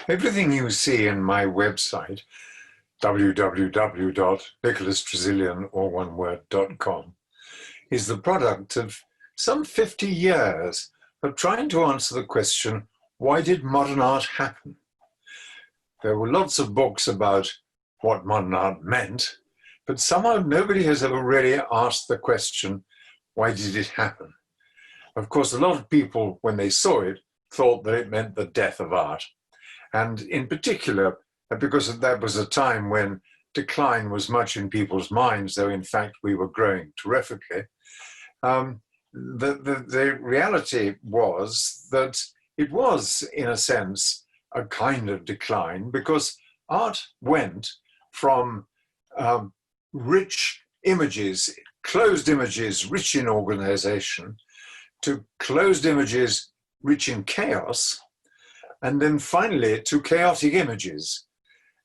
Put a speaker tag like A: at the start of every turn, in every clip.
A: Everything you see in my website, www.nicholas Tresilian, all one word.com, is the product of some 50 years of trying to answer the question, why did modern art happen? There were lots of books about what modern art meant, but somehow nobody has ever really asked the question, why did it happen? Of course, a lot of people, when they saw it, thought that it meant the death of art. And in particular, because that was a time when decline was much in people's minds, though in fact we were growing terrifically, the reality was that it was, in a sense, a kind of decline, because art went from rich images, closed images rich in organization, to closed images rich in chaos, and then finally to chaotic images.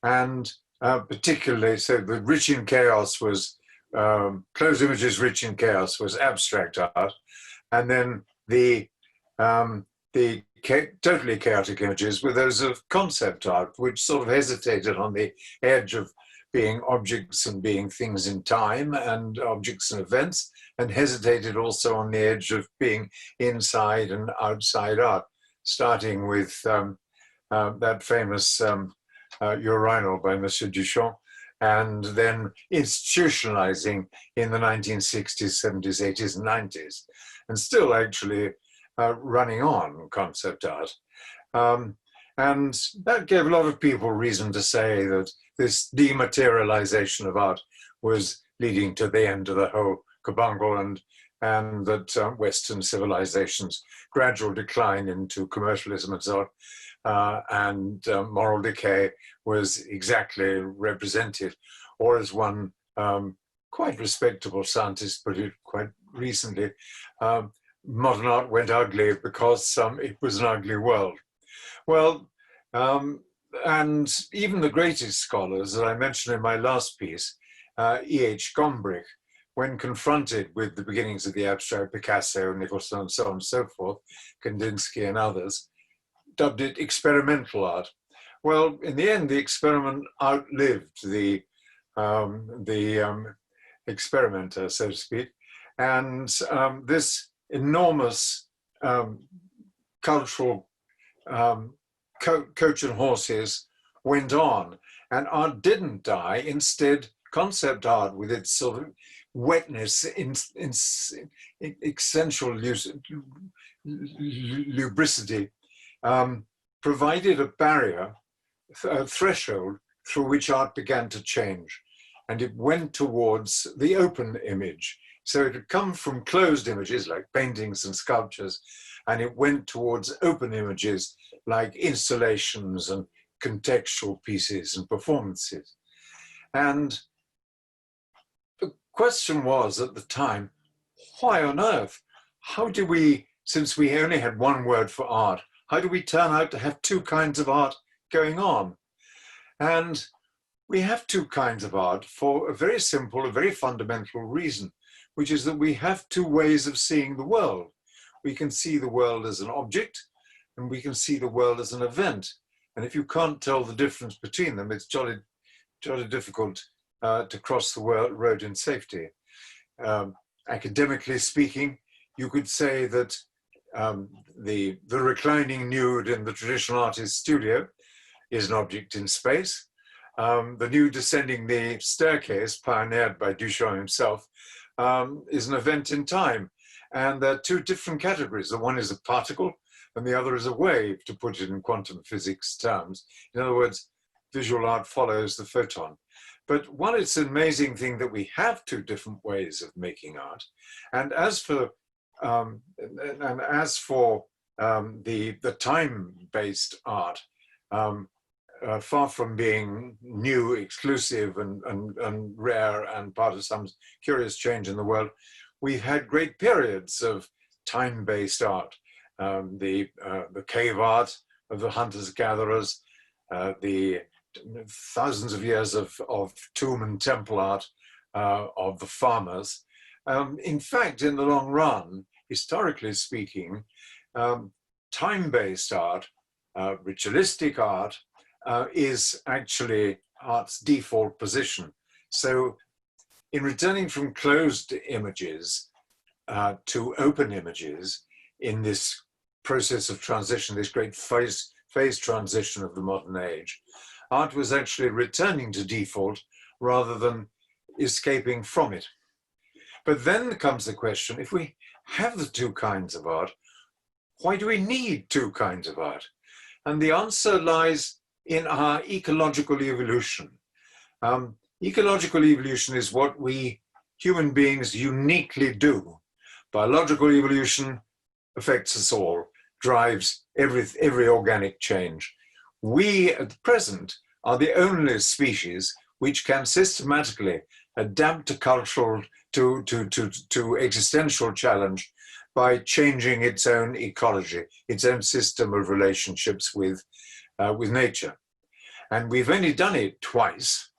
A: And particularly, so the rich in chaos was, closed images rich in chaos was abstract art. And then the totally chaotic images were those of concept art, which sort of hesitated on the edge of being objects and being things in time and objects and events, and hesitated also on the edge of being inside and outside art, starting with that famous urinal by Monsieur Duchamp, and then institutionalizing in the 1960s, 70s, 80s, and 90s, and still actually running on concept art. And that gave a lot of people reason to say that this dematerialization of art was leading to the end of the whole kabungle, and that Western civilization's gradual decline into commercialism and so on, and moral decay was exactly represented, or as one quite respectable scientist put it quite recently, modern art went ugly because it was an ugly world. Well, and even the greatest scholars, as I mentioned in my last piece, E.H. Gombrich, when confronted with the beginnings of the abstract, Picasso, Nicholson, and so on and so forth, Kandinsky and others, dubbed it experimental art. Well, in the end, the experiment outlived the experimenter, so to speak, and this enormous cultural coach and horses went on, and art didn't die. Instead, concept art, with its sort of wetness, essential lubricity, provided a barrier, a threshold through which art began to change. And it went towards the open image. So it had come from closed images like paintings and sculptures, and it went towards open images like installations and contextual pieces and performances. And the question was at the time, why on earth? How do we, since we only had one word for art, how do we turn out to have two kinds of art going on? And we have two kinds of art for a very simple, a very fundamental reason, which is that we have two ways of seeing the world. We can see the world as an object, and we can see the world as an event. And if you can't tell the difference between them, it's jolly difficult to cross the road in safety. Academically speaking, you could say that the reclining nude in the traditional artist's studio is an object in space. The nude descending the staircase, pioneered by Duchamp himself, is an event in time. And there are two different categories. The one is a particle, and the other is a wave, to put it in quantum physics terms. In other words, visual art follows the photon. But while it's an amazing thing that we have two different ways of making art, and as for the time-based art, far from being new, exclusive, and rare, and part of some curious change in the world, we've had great periods of time-based art. The cave art of the hunters-gatherers, the thousands of years of tomb and temple art of the farmers. In fact, in the long run, historically speaking, time-based art, ritualistic art, is actually art's default position. So in returning from closed images to open images in this process of transition, this great phase transition of the modern age, art was actually returning to default rather than escaping from it. But then comes the question, if we have the two kinds of art, why do we need two kinds of art? And the answer lies in our ecological evolution. Ecological evolution is what we human beings uniquely do. Biological evolution affects us all, drives every organic change. We at present are the only species which can systematically adapt to cultural, to existential challenge by changing its own ecology, its own system of relationships with nature. And we've only done it twice.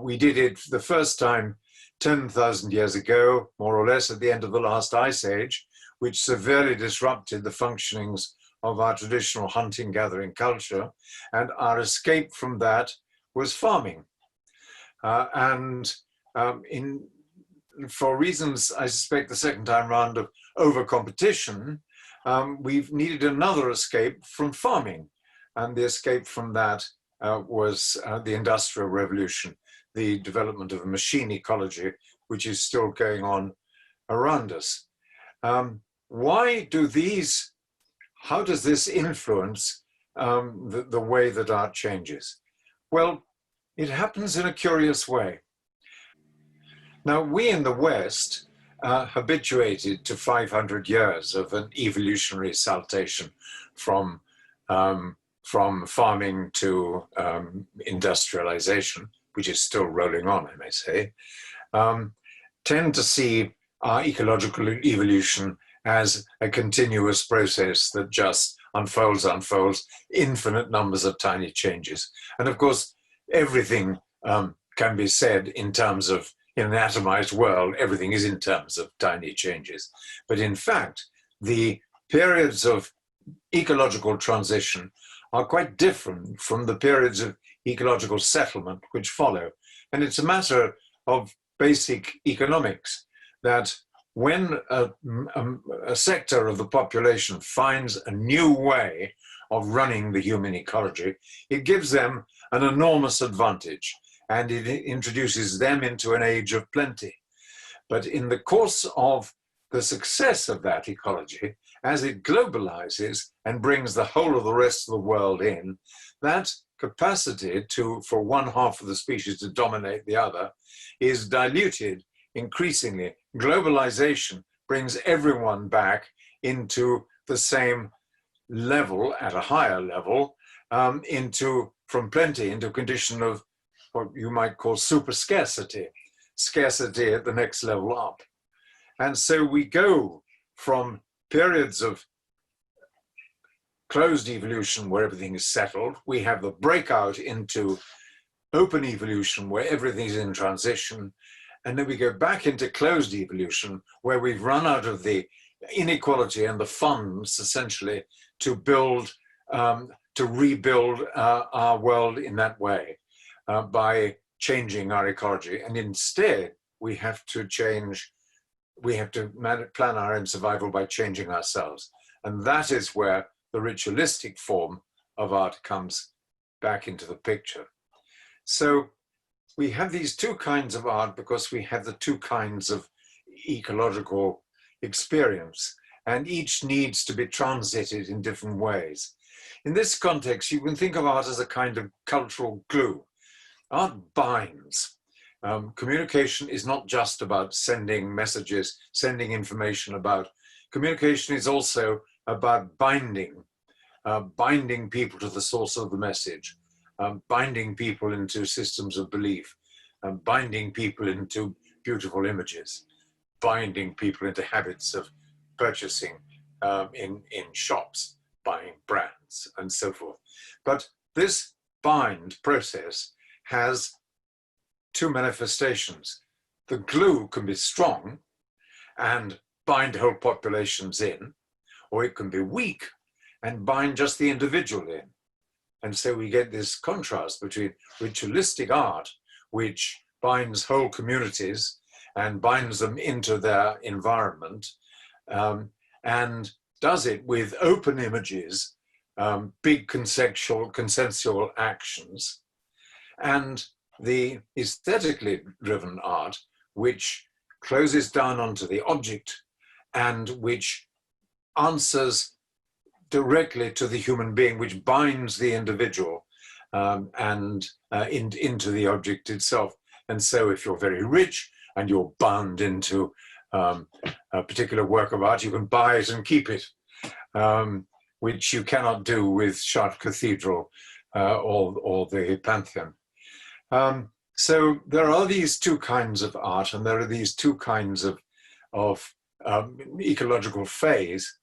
A: We did it the first time 10,000 years ago, more or less at the end of the last ice age, which severely disrupted the functionings of our traditional hunting-gathering culture. And our escape from that was farming. For reasons, I suspect, the second time round of over-competition, we've needed another escape from farming. And the escape from that was the Industrial Revolution, the development of a machine ecology, which is still going on around us. How does this influence the way that art changes? Well, it happens in a curious way. Now, we in the West are habituated to 500 years of an evolutionary saltation from farming to industrialization, which is still rolling on, I may say, tend to see our ecological evolution as a continuous process that just unfolds, infinite numbers of tiny changes. And of course, everything can be said in terms of, in an atomized world, everything is in terms of tiny changes. But in fact, the periods of ecological transition are quite different from the periods of ecological settlement which follow. And it's a matter of basic economics that when a sector of the population finds a new way of running the human ecology, it gives them an enormous advantage and it introduces them into an age of plenty. But in the course of the success of that ecology, as it globalizes and brings the whole of the rest of the world in, that capacity for one half of the species to dominate the other is diluted increasingly. Globalization brings everyone back into the same level, at a higher level, from plenty into a condition of what you might call super scarcity, scarcity at the next level up. And so we go from periods of closed evolution where everything is settled, we have the breakout into open evolution where everything is in transition, and then we go back into closed evolution where we've run out of the inequality and the funds essentially to rebuild our world in that way by changing our ecology. And instead we have to plan our own survival by changing ourselves. And that is where the ritualistic form of art comes back into the picture. So we have these two kinds of art because we have the two kinds of ecological experience, and each needs to be transited in different ways. In this context, you can think of art as a kind of cultural glue. Art binds. Communication is not just about sending messages, sending information about. Communication is also about binding people to the source of the message, binding people into systems of belief, binding people into beautiful images, binding people into habits of purchasing in shops, buying brands, and so forth. But this bind process has two manifestations. The glue can be strong and bind whole populations in, or it can be weak and bind just the individual in. And so we get this contrast between ritualistic art, which binds whole communities and binds them into their environment, and does it with open images, big consensual actions, and the aesthetically driven art, which closes down onto the object and which answers directly to the human being, which binds the individual into the object itself. And so if you're very rich and you're bound into a particular work of art, you can buy it and keep it, which you cannot do with Chartres Cathedral or the Pantheon. So there are these two kinds of art, and there are these two kinds of ecological phase.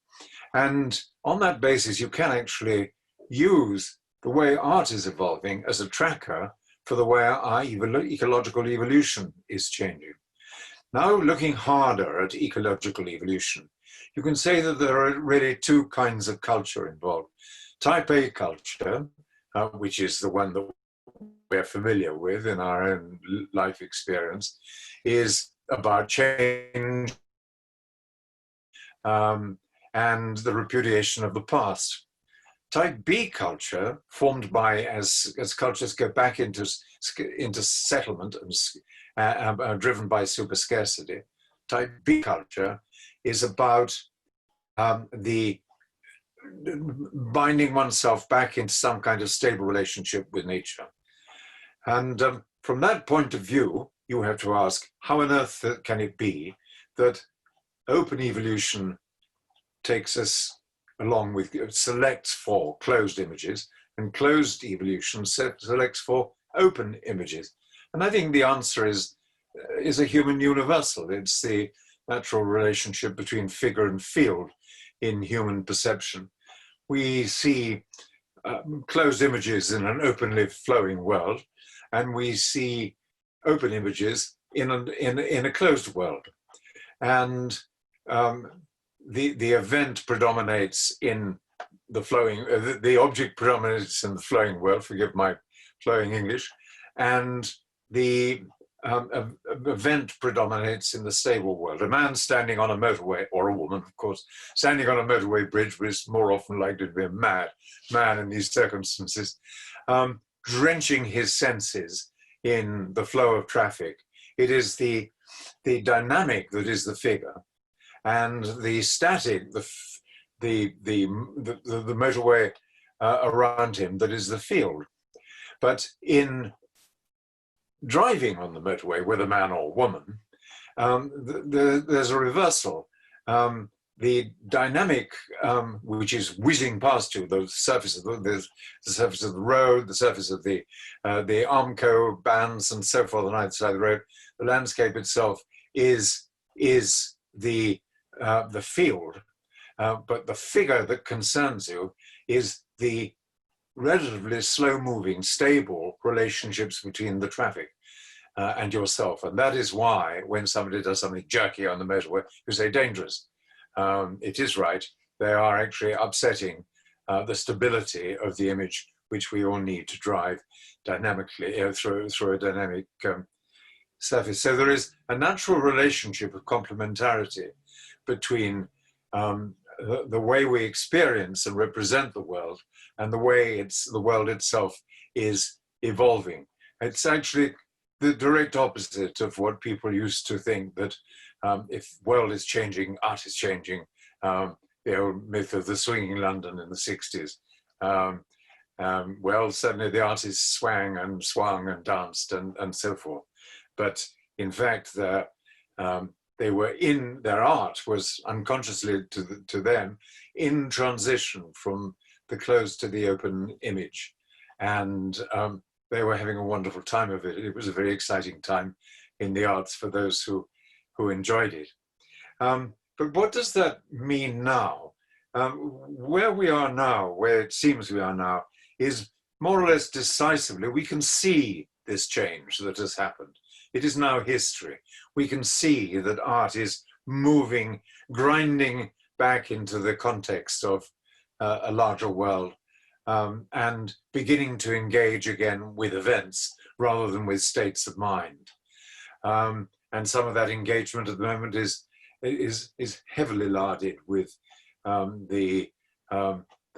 A: And on that basis, you can actually use the way art is evolving as a tracker for the way our ecological evolution is changing. Now, looking harder at ecological evolution, you can say that there are really two kinds of culture involved. Type A culture, which is the one that we're familiar with in our own life experience, is about change and the repudiation of the past. Type B culture, formed by as cultures go back into settlement and driven by super scarcity, type B culture is about the binding oneself back into some kind of stable relationship with nature. And from that point of view, you have to ask, how on earth can it be that open evolution takes us along with, selects for closed images, and closed evolution selects for open images? And I think the answer is a human universal. It's the natural relationship between figure and field in human perception. We see closed images in an openly flowing world, and we see open images in a closed world. And the event predominates in the flowing, the object predominates in the flowing world, forgive my flowing English, and the event predominates in the stable world. A man standing on a motorway, or a woman, of course, standing on a motorway bridge is more often likely to be a man in these circumstances, drenching his senses in the flow of traffic. It is the dynamic that is the figure, and the static, the motorway around him, that is the field. But in driving on the motorway, whether man or woman, there's a reversal. The dynamic, which is whizzing past you, the surface of the surface of the road, the surface of the Armco bands, and so forth on either side of the road, the landscape itself is the field, but the figure that concerns you is the relatively slow-moving, stable relationships between the traffic and yourself. And that is why when somebody does something jerky on the motorway, you say dangerous. It is right. They are actually upsetting the stability of the image, which we all need to drive dynamically through a dynamic surface. So there is a natural relationship of complementarity between the way we experience and represent the world and the way the world itself is evolving. It's actually the direct opposite of what people used to think, that if world is changing, art is changing. The old myth of the swinging London in the 60s. Well, certainly the artists swung and danced and so forth. But in fact, they were in, their art was unconsciously to them in transition from the closed to the open image. And they were having a wonderful time of it. It was a very exciting time in the arts for those who enjoyed it. But what does that mean now? Where we are now, where it seems we are now, is more or less decisively, we can see this change that has happened. It is now history. We can see that art is moving, grinding back into the context of a larger world, and beginning to engage again with events rather than with states of mind. And some of that engagement at the moment is heavily larded with the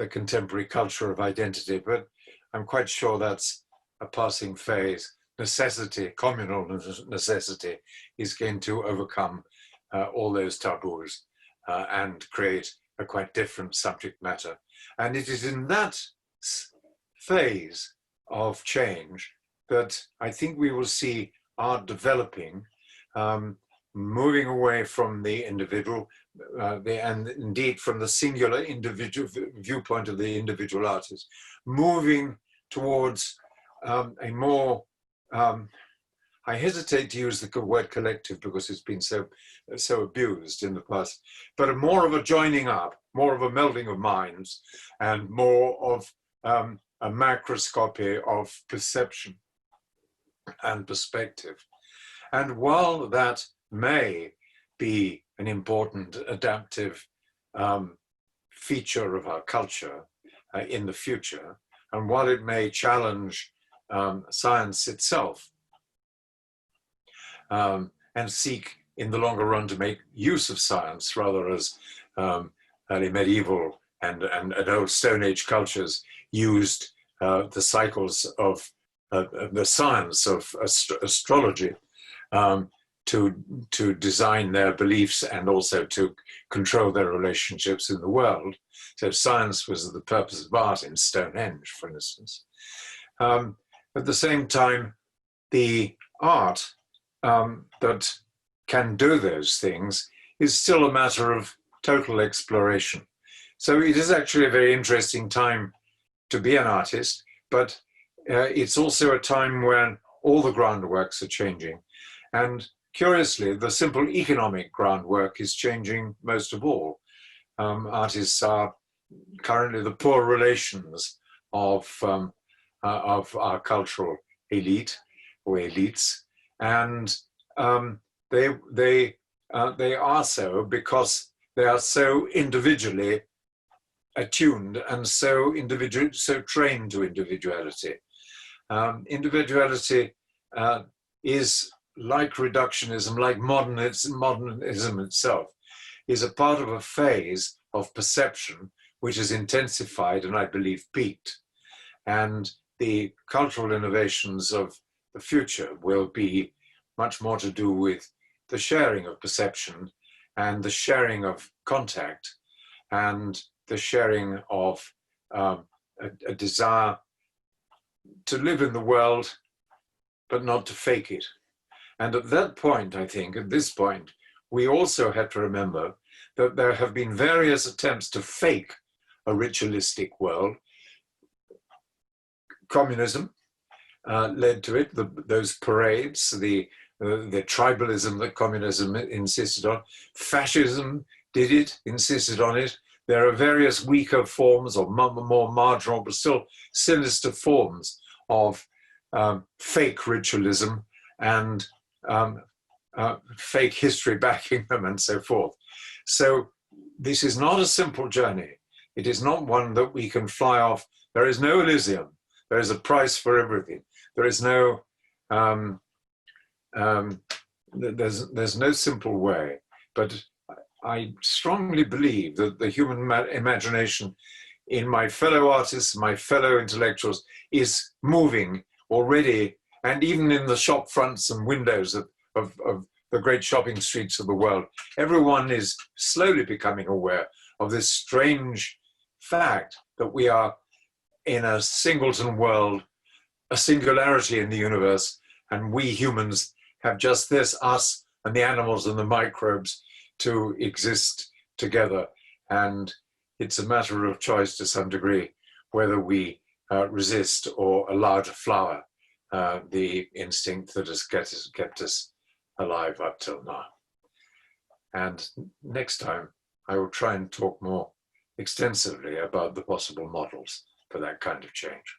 A: contemporary culture of identity, but I'm quite sure that's a passing phase. Necessity, communal necessity, is going to overcome all those taboos and create a quite different subject matter. And it is in that phase of change that I think we will see art developing, moving away from the individual and indeed from the singular individual viewpoint of the individual artist, moving towards a more, I hesitate to use the word collective because it's been so abused in the past, but more of a joining up, more of a melding of minds, and more of a macroscopy of perception and perspective. And while that may be an important adaptive feature of our culture in the future, and while it may challenge science itself and seek in the longer run to make use of science rather as early medieval and old Stone Age cultures used the cycles of the science of astrology to design their beliefs and also to control their relationships in the world. So science was the purpose of art in Stonehenge, for instance. At the same time, the art that can do those things is still a matter of total exploration. So it is actually a very interesting time to be an artist, but it's also a time when all the groundworks are changing. And curiously, the simple economic groundwork is changing most of all. Artists are currently the poor relations of our cultural elite or elites, and they are so because they are so individually attuned and so trained to individuality. Individuality is like reductionism, like modernism itself, is a part of a phase of perception which is intensified and I believe peaked. And the cultural innovations of the future will be much more to do with the sharing of perception and the sharing of contact and the sharing of a desire to live in the world, but not to fake it. And at that point, I think, at this point, we also have to remember that there have been various attempts to fake a ritualistic world. Communism led to it, those parades, the tribalism that communism insisted on. Fascism did it, insisted on it. There are various weaker forms or more marginal, but still sinister forms of fake ritualism and fake history backing them and so forth. So this is not a simple journey. It is not one that we can fly off. There is no Elysium. There is a price for everything. There is no, there's no simple way. But I strongly believe that the human imagination in my fellow artists, my fellow intellectuals, is moving already, and even in the shop fronts and windows of the great shopping streets of the world, everyone is slowly becoming aware of this strange fact that we are in a singleton world, a singularity in the universe, and we humans have just this, us and the animals and the microbes, to exist together. And it's a matter of choice to some degree whether we resist or allow to flower the instinct that has kept us alive up till now. And next time I will try and talk more extensively about the possible models for that kind of change.